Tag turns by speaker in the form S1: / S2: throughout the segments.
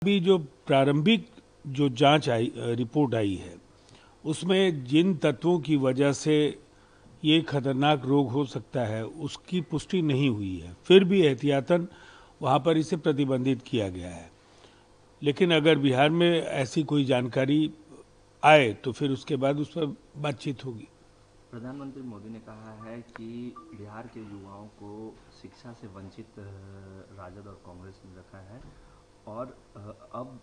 S1: अभी जो प्रारंभिक जो जांच आई रिपोर्ट आई है उसमें जिन तत्वों की वजह से ये खतरनाक रोग हो सकता है उसकी पुष्टि नहीं हुई है। फिर भी एहतियातन वहां पर इसे प्रतिबंधित किया गया है। लेकिन अगर बिहार में ऐसी कोई जानकारी आए तो फिर उसके बाद उस पर बातचीत होगी।
S2: प्रधानमंत्री मोदी ने कहा है कि बिहार के युवाओं को शिक्षा से वंचित राजद और कांग्रेस ने रखा है और अब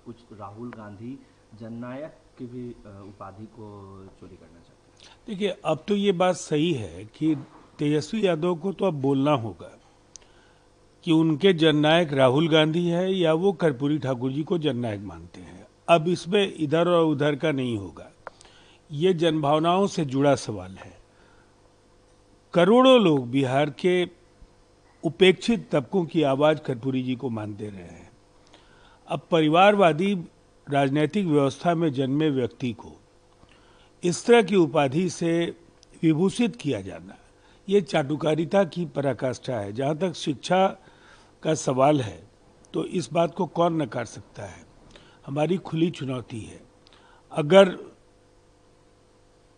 S2: कुछ राहुल गांधी जननायक की भी उपाधि को चोरी करना चाहते हैं।
S1: देखिए, अब तो ये बात सही है कि तेजस्वी यादव को तो अब बोलना होगा कि उनके जननायक राहुल गांधी है या वो कर्पूरी ठाकुर जी को जननायक मानते हैं। अब इसमें इधर और उधर का नहीं होगा। ये जनभावनाओं से जुड़ा सवाल है। करोड़ों लोग बिहार के उपेक्षित तबकों की आवाज कर्पूरी जी को मानते रहे हैं। अब परिवारवादी राजनीतिक व्यवस्था में जन्मे व्यक्ति को इस तरह की उपाधि से विभूषित किया जाना, ये चाटुकारिता की पराकाष्ठा है। जहां तक शिक्षा का सवाल है तो इस बात को कौन नकार सकता है। हमारी खुली चुनौती है। अगर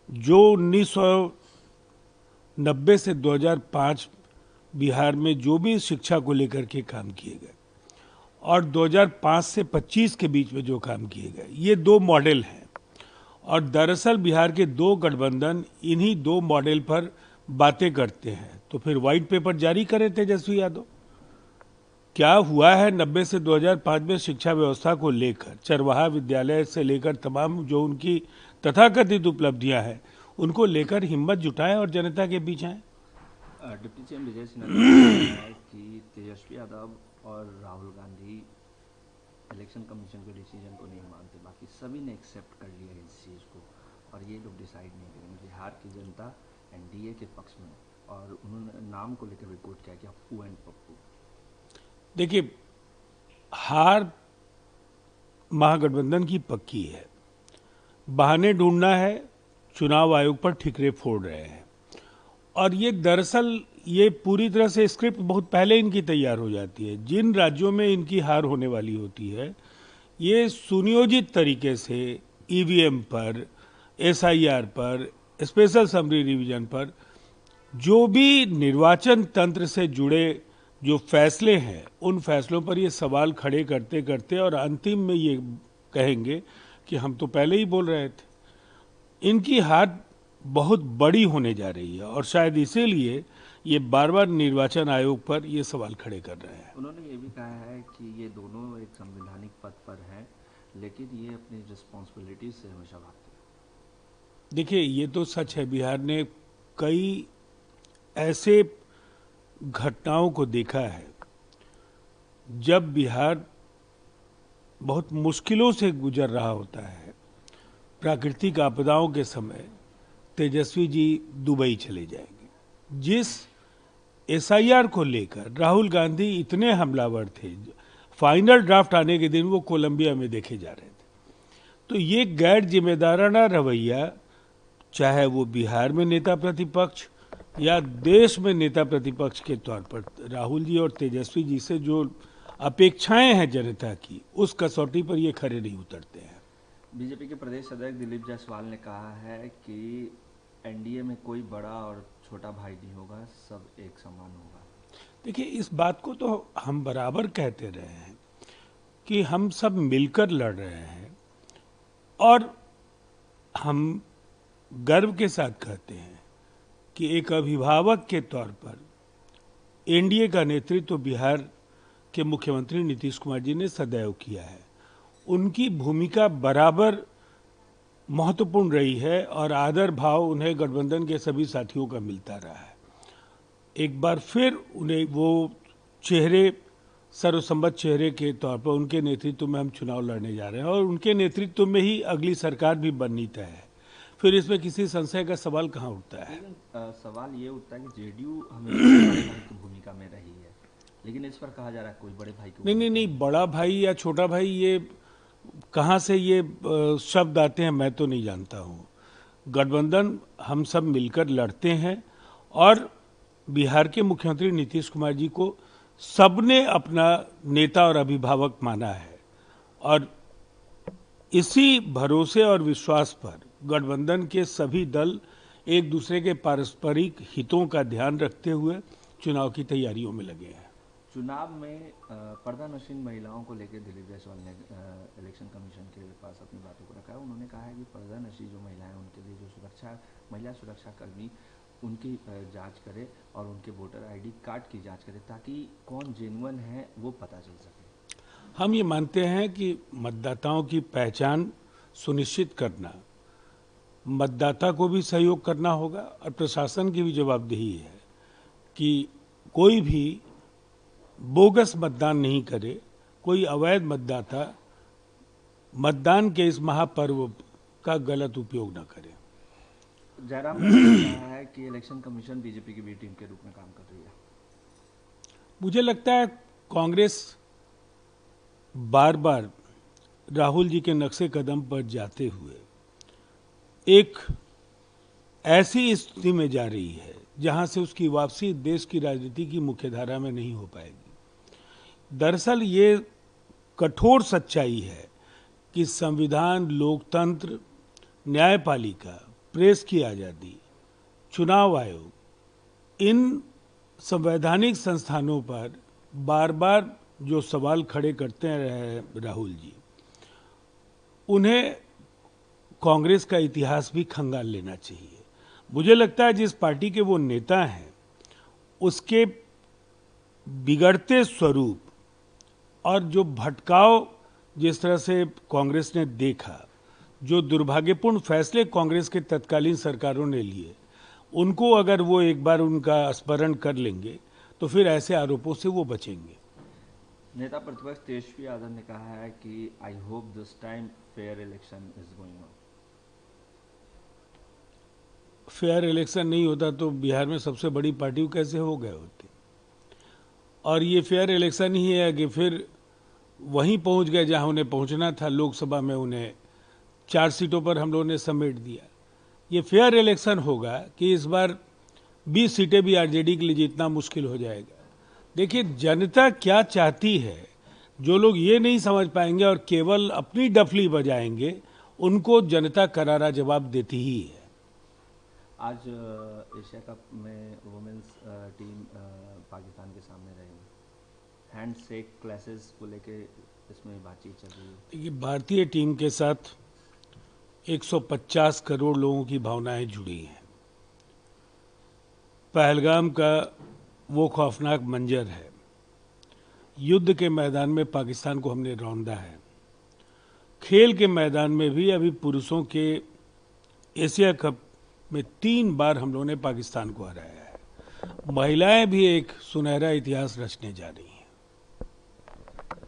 S1: जो 1990 से 2005 बिहार में जो भी शिक्षा को लेकर के काम किए गए और 2005 से 25 के बीच में जो काम किए गए, ये दो मॉडल हैं। और दरअसल बिहार के दो गठबंधन इन्हीं दो मॉडल पर बातें करते हैं। तो फिर व्हाइट पेपर जारी करे तेजस्वी यादव। क्या हुआ है 90 से 2005 में शिक्षा व्यवस्था को लेकर, चरवाहा विद्यालय से लेकर तमाम जो उनकी तथाकथित उपलब्धियां हैं उनको लेकर हिम्मत जुटाएं और जनता के बीच आए।
S2: डिप्टी सीएम विजय सिन्हा ने कहा है कि तेजस्वी यादव और राहुल गांधी इलेक्शन कमीशन के डिसीजन को नहीं मानते, बाकी सभी ने एक्सेप्ट कर लिया है इस चीज़ को और ये लोग डिसाइड नहीं करेंगे। बिहार की जनता एनडीए के पक्ष में और उन्होंने नाम को लेकर भी कोट किया कि अप्पू एंड पप्पू।
S1: देखिए, हार महागठबंधन की पक्की है। बहाने ढूंढना है, चुनाव आयोग पर ठिकरे फोड़ रहे हैं। और ये दरअसल ये पूरी तरह से स्क्रिप्ट बहुत पहले इनकी तैयार हो जाती है। जिन राज्यों में इनकी हार होने वाली होती है, ये सुनियोजित तरीके से ईवीएम पर, एसआईआर पर, स्पेशल समरी रिवीजन पर, जो भी निर्वाचन तंत्र से जुड़े जो फैसले हैं उन फैसलों पर ये सवाल खड़े करते करते और अंतिम में ये कहेंगे कि हम तो पहले ही बोल रहे थे। इनकी हार बहुत बड़ी होने जा रही है और शायद इसीलिए ये बार बार निर्वाचन आयोग पर ये सवाल खड़े कर रहे हैं।
S2: उन्होंने ये भी कहा है कि ये दोनों एक संवैधानिक पद पर हैं, लेकिन ये अपनी रिस्पॉन्सिबिलिटी से हमेशा भागते हैं।
S1: देखिए, ये तो सच है। बिहार ने कई ऐसे घटनाओं को देखा है जब बिहार बहुत मुश्किलों से गुजर रहा होता है। प्राकृतिक आपदाओं के समय तेजस्वी जी दुबई चले जाएंगे। जिस एसआईआर को लेकर राहुल गांधी इतने हमलावर थे, फाइनल ड्राफ्ट आने के दिन वो कोलंबिया में देखे जा रहे थे। तो ये गैर जिम्मेदाराना रवैया, चाहे वो बिहार में नेता प्रतिपक्ष या देश में नेता प्रतिपक्ष के तौर पर राहुल जी और तेजस्वी जी से जो अपेक्षाएं हैं जनता की, उस कसौटी पर ये खरे नहीं उतरते हैं।
S2: बीजेपी के प्रदेश अध्यक्ष दिलीप जायसवाल ने कहा है कि एनडीए में कोई बड़ा और छोटा भाई नहीं होगा, सब एक समान होगा।
S1: देखिए, इस बात को तो हम बराबर कहते रहे हैं कि हम सब मिलकर लड़ रहे हैं और हम गर्व के साथ कहते हैं कि एक अभिभावक के तौर पर एनडीए का नेतृत्व तो बिहार के मुख्यमंत्री नीतीश कुमार जी ने सदैव किया है। उनकी भूमिका बराबर महत्वपूर्ण रही है और आदर भाव उन्हें गठबंधन के सभी साथियों का मिलता रहा है। एक बार फिर उन्हें वो चेहरे, सर्वसम्मत चेहरे के तौर पर उनके नेतृत्व में हम चुनाव लड़ने जा रहे हैं और उनके नेतृत्व में ही अगली सरकार भी बननी तय है। फिर इसमें किसी संशय का सवाल कहाँ उठता है।
S2: सवाल ये उठता है कि जेडीयू हमेशा बड़े भाई की भूमिका में रही है, लेकिन इस पर कहा जा रहा है कोई बड़े भाई की
S1: नहीं, बड़ा भाई या छोटा भाई, ये कहाँ से ये शब्द आते हैं मैं तो नहीं जानता हूँ। गठबंधन हम सब मिलकर लड़ते हैं और बिहार के मुख्यमंत्री नीतीश कुमार जी को सबने अपना नेता और अभिभावक माना है। और इसी भरोसे और विश्वास पर गठबंधन के सभी दल एक दूसरे के पारस्परिक हितों का ध्यान रखते हुए चुनाव की तैयारियों में लगे हैं।
S2: चुनाव में पर्दा नशीन महिलाओं को लेकर दिलीप जायसवाल ने इलेक्शन कमीशन के पास अपनी बातों को रखा है। उन्होंने कहा है कि पर्दा नशी जो महिलाएं, उनके लिए जो महिला सुरक्षा कर्मी उनकी जांच करे और उनके वोटर आईडी कार्ड की जांच करे, ताकि कौन जेन्युइन है वो पता चल सके।
S1: हम ये मानते हैं कि मतदाताओं की पहचान सुनिश्चित करना, मतदाता को भी सहयोग करना होगा और प्रशासन की भी जवाबदेही है कि कोई भी बोगस मतदान नहीं करे, कोई अवैध मतदाता मतदान के इस महापर्व का गलत उपयोग न करे।
S2: जयराम ने कहा है कि इलेक्शन कमीशन बीजेपी की बी टीम के रूप में काम कर रही है।
S1: मुझे लगता है कांग्रेस बार बार राहुल जी के नक्शे कदम पर जाते हुए एक ऐसी स्थिति में जा रही है जहां से उसकी वापसी देश की राजनीति की मुख्यधारा में नहीं हो पाएगी। दरअसल ये कठोर सच्चाई है कि संविधान, लोकतंत्र, न्यायपालिका, प्रेस की आज़ादी, चुनाव आयोग, इन संवैधानिक संस्थानों पर बार बार जो सवाल खड़े करते रहे राहुल जी, उन्हें कांग्रेस का इतिहास भी खंगाल लेना चाहिए। मुझे लगता है जिस पार्टी के वो नेता हैं, उसके बिगड़ते स्वरूप और जो भटकाव जिस तरह से कांग्रेस ने देखा, जो दुर्भाग्यपूर्ण फैसले कांग्रेस के तत्कालीन सरकारों ने लिए, उनको अगर वो एक बार उनका स्मरण कर लेंगे तो फिर ऐसे आरोपों से वो बचेंगे।
S2: नेता प्रतिपक्ष तेजस्वी यादव ने कहा है कि I hope this time fair election is going on.
S1: Fair election नहीं होता तो बिहार में सबसे बड़ी पार्टी कैसे हो गए होते। और ये फेयर इलेक्शन ही है कि फिर वहीं पहुंच गए जहां उन्हें पहुंचना था। लोकसभा में उन्हें 4 सीटों पर हम लोगों ने समेट दिया। ये फेयर इलेक्शन होगा कि इस बार 20 सीटें भी आरजेडी के लिए जीतना मुश्किल हो जाएगा। देखिए, जनता क्या चाहती है, जो लोग ये नहीं समझ पाएंगे और केवल अपनी डफली बजाएंगे, उनको जनता करारा जवाब देती ही है।
S2: आज एशिया कप में वुमेन्स टीम पाकिस्तान के सामने रहेगी। हैंड शेक क्लासेस को लेके इसमें बातचीत चल रही है।
S1: देखिए, भारतीय टीम के साथ 150 करोड़ लोगों की भावनाएं जुड़ी हैं। पहलगाम का वो खौफनाक मंजर है। युद्ध के मैदान में पाकिस्तान को हमने रौंदा है। खेल के मैदान में भी अभी पुरुषों के एशिया कप में 3 बार हम लोगों ने पाकिस्तान को हराया है। महिलाएं भी एक सुनहरा इतिहास रचने जा रही हैं।